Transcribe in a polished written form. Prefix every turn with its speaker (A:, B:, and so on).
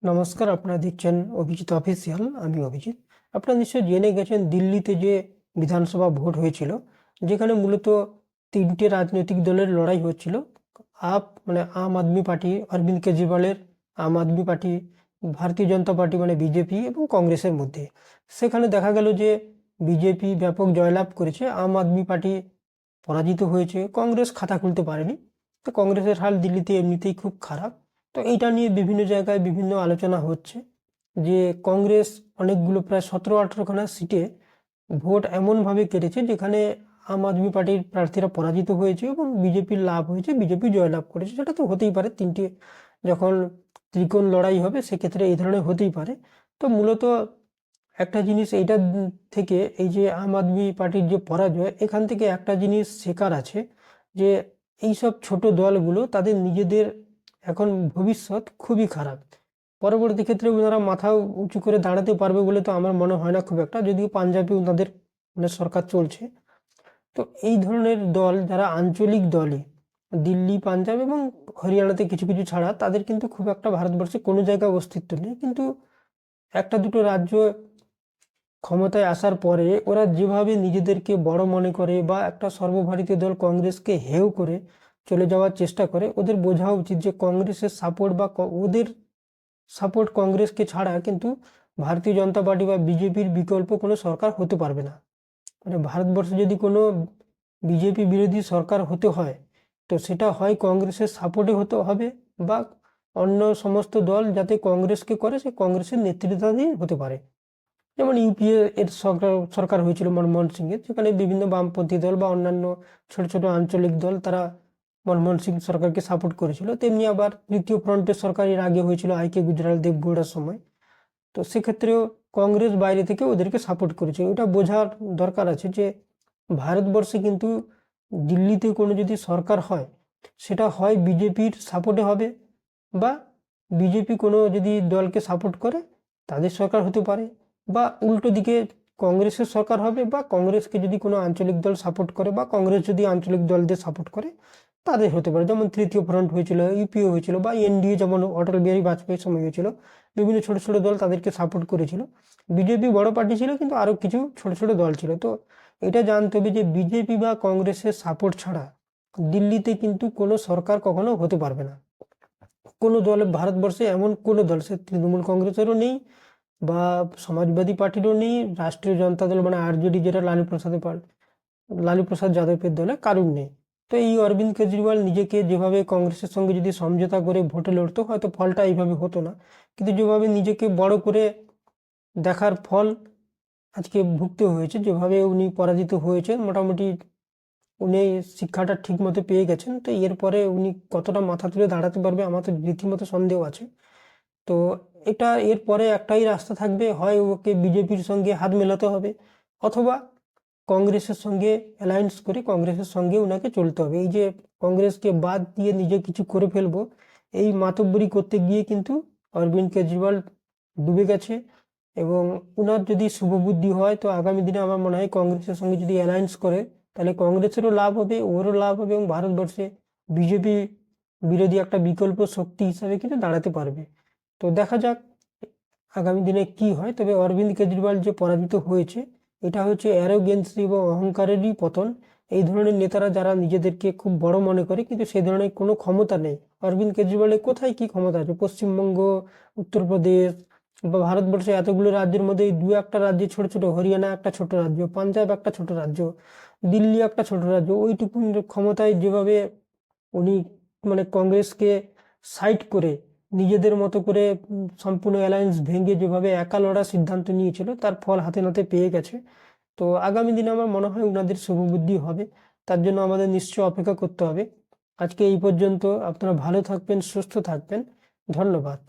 A: নমস্কার, আপনারা দেখছেন অভিজিৎ অফিসিয়াল। আমি অভিজিৎ। আপনারা নিশ্চয়ই জেনে গেছেন দিল্লিতে যে বিধানসভা ভোট হয়েছিল, যেখানে মূলত তিনটে রাজনৈতিক দলের লড়াই হচ্ছিল। আম আদমি পার্টি, অরবিন্দ কেজরিওয়ালের আম আদমি পার্টি, ভারতীয় জনতা পার্টি মানে বিজেপি এবং কংগ্রেসের মধ্যে। সেখানে দেখা গেল যে বিজেপি ব্যাপক জয়লাভ করেছে, আম আদমি পার্টি পরাজিত হয়েছে, কংগ্রেস খাতা খুলতে পারেনি। তো কংগ্রেসের হাল দিল্লিতে এমনিতেই খুব খারাপ। তো এইটা নিয়ে বিভিন্ন জায়গায় বিভিন্ন আলোচনা হচ্ছে যে কংগ্রেস অনেকগুলো প্রায় 17-18খানা সিটে ভোট এমনভাবে কেটেছে যেখানে আম আদমি পার্টির প্রার্থীরা পরাজিত হয়েছে এবং বিজেপির লাভ হয়েছে, বিজেপি জয়লাভ করেছে। সেটা তো হতেই পারে, তিনটে যখন ত্রিকোণ লড়াই হবে সেক্ষেত্রে এই ধরনের হতেই পারে। তো মূলত একটা জিনিস এইটা থেকে, এই যে আম আদমি পার্টির যে পরাজয়, এখান থেকে একটা জিনিস শেখার আছে যে এইসব ছোট দলগুলো তাদের নিজেদের এখন ভবিষ্যৎ খুবই খারাপ। পরবর্তী ক্ষেত্রে ওনারা মাথা উঁচু করে দাঁড়াতে পারবে বলে তো আমার মনে হয় না খুব একটা, যদিও পাঞ্জাবে ওনাদের সরকার চলছে। তো এই ধরনের দল যারা আঞ্চলিক দলে, দিল্লি, পাঞ্জাব এবং হরিয়ানাতে কিছু কিছু ছাড়া, তাদের কিন্তু খুব একটা ভারতবর্ষে কোনো জায়গায় অস্তিত্ব নেই। কিন্তু একটা দুটো রাজ্য ক্ষমতায় আসার পরে ওরা যেভাবে নিজেদেরকে বড় মনে করে বা একটা সর্বভারতীয় দল কংগ্রেসকে হেয় করে চলে যাওয়ার চেষ্টা করে, ওদের বোঝা উচিত যে কংগ্রেসের সাপোর্ট বা ওদের সাপোর্ট কংগ্রেসকে ছাড়া কিন্তু ভারতীয় জনতা পার্টি বা বিজেপির বিকল্প কোনো সরকার হতে পারবে না। মানে ভারতবর্ষে যদি কোনো বিজেপি বিরোধী সরকার হতে হয়, তো সেটা হয় কংগ্রেসের সাপোর্টে হতে হবে, বা অন্য সমস্ত দল যাতে কংগ্রেসকে করে সে কংগ্রেসের নেতৃত্বাধীন হতে পারে। যেমন ইউপিএ এর সরকার সরকার হয়েছিল মনমোহন সিংয়ের, যেখানে বিভিন্ন বামপন্থী দল বা অন্যান্য ছোট ছোট আঞ্চলিক দল তারা মনমোহন সিং সরকারকে সাপোর্ট করেছিল। তেমনি আবার তৃতীয় ফ্রন্টের সরকার এর আগে হয়েছিল আইকে গুজরাল দেবগৌড়ার সময়। তো সেক্ষেত্রেও কংগ্রেস বাইরে থেকে ওদেরকে সাপোর্ট করেছে। ওটা বোঝার দরকার আছে যে ভারতবর্ষে কিন্তু দিল্লিতে কোনো যদি সরকার হয়, সেটা হয় বিজেপির সাপোর্টে হবে, বা বিজেপি কোনো যদি দলকে সাপোর্ট করে তাদের সরকার হতে পারে, বা উল্টো দিকে কংগ্রেসের সরকার হবে, বা কংগ্রেসকে যদি কোনো আঞ্চলিক দল সাপোর্ট করে, বা কংগ্রেস যদি আঞ্চলিক দলদের সাপোর্ট করে তাদের হতে পারে। যেমন তৃতীয় ফ্রন্ট হয়েছিল, ইউপিও হয়েছিল, বা এনডিএ যেমন অটল বিহারী বাজপেয়ীর সময় হয়েছিল। বিভিন্ন ছোট ছোট দল তাদেরকে সাপোর্ট করেছিল। বিজেপি বড় পার্টি ছিল, কিন্তু আরো কিছু ছোট ছোট দল ছিল। তো এটা জানতে হবে যে বিজেপি বা কংগ্রেসের সাপোর্ট ছাড়া দিল্লিতে কিন্তু কোনো সরকার কখনো হতে পারবে না। কোনো দল ভারতবর্ষে এমন কোনো দল, সে তৃণমূল কংগ্রেসেরও নেই বা সমাজবাদী পার্টিরও নেই, রাষ্ট্রীয় জনতা দল মানে আরজেডি যেটা লালু প্রসাদ যাদবের দলে কারুর নেই। তো এই অরবিন্দ কেজরিওয়াল নিজেকে যেভাবে কংগ্রেসের সঙ্গে যদি সমঝোতা করে ভোটে লড়তো, হয়তো ফলটা এইভাবে হতো না। কিন্তু যেভাবে নিজেকে বড় করে দেখার ফল আজকে ভুগতে হয়েছে, যেভাবে উনি পরাজিত হয়েছে, মোটামুটি উনি শিক্ষাটা ঠিক মতো পেয়ে গেছেন। তো এরপরে উনি কতটা মাথা তুলে দাঁড়াতে পারবে আমার তো রীতিমতো সন্দেহ আছে। তো এটা এরপরে একটাই রাস্তা থাকবে, হয় ওকে বিজেপির সঙ্গে হাত মেলাতে হবে, অথবা কংগ্রেসের সঙ্গে অ্যালায়েন্স করে কংগ্রেসের সঙ্গে ওনাকে চলতে হবে। এই যে কংগ্রেসকে বাদ দিয়ে নিজে কিছু করে ফেলবো, এই মাতব্বরি করতে গিয়ে কিন্তু অরবিন্দ কেজরিওয়াল ডুবে গেছে। এবং ওনার যদি শুভবুদ্ধি হয়, তো আগামী দিনে আমার মনে হয় কংগ্রেসের সঙ্গে যদি অ্যালায়েন্স করে, তাহলে কংগ্রেসেরও লাভ হবে, ওরও লাভ হবে, এবং ভারতবর্ষে বিজেপি বিরোধী একটা বিকল্প শক্তি হিসাবে কিন্তু দাঁড়াতে পারবে। তো দেখা যাক আগামী দিনে কি হয়। তবে অরবিন্দ কেজরিওয়াল যে পরাজিত হয়েছে, এটা হচ্ছে অ্যারোগেন্সি এবং অহংকারেরই পতন। এই ধরনের নেতারা যারা নিজেদেরকে খুব বড় মনে করে কিন্তু সেই ধরনের কোনো ক্ষমতা নেই। অরবিন্দ কেজরিওয়ালের কোথায় কি ক্ষমতা আছে? পশ্চিমবঙ্গ, উত্তরপ্রদেশ বা ভারতবর্ষে এতগুলো রাজ্যের মধ্যে এই দু একটা রাজ্যে ছোট ছোট, হরিয়ানা একটা ছোট রাজ্য, পাঞ্জাব একটা ছোট রাজ্য, দিল্লি একটা ছোট রাজ্য, ওইটুকু ক্ষমতায় যেভাবে উনি মানে কংগ্রেসকে সাইড করে নিজেদের মতো করে সম্পূর্ণ অ্যালায়েন্স ভেঙে যেভাবে একা লড়ার সিদ্ধান্ত নিয়েছিল, তার ফল হাতে নাতে পেয়ে গেছে। তো আগামী দিনে আমার মনে হয় ওনাদের শুভবুদ্ধি হবে। তার জন্য আমাদের নিশ্চয় অপেক্ষা করতে হবে। আজকে এই পর্যন্ত। আপনারা ভালো থাকবেন, সুস্থ থাকবেন। ধন্যবাদ।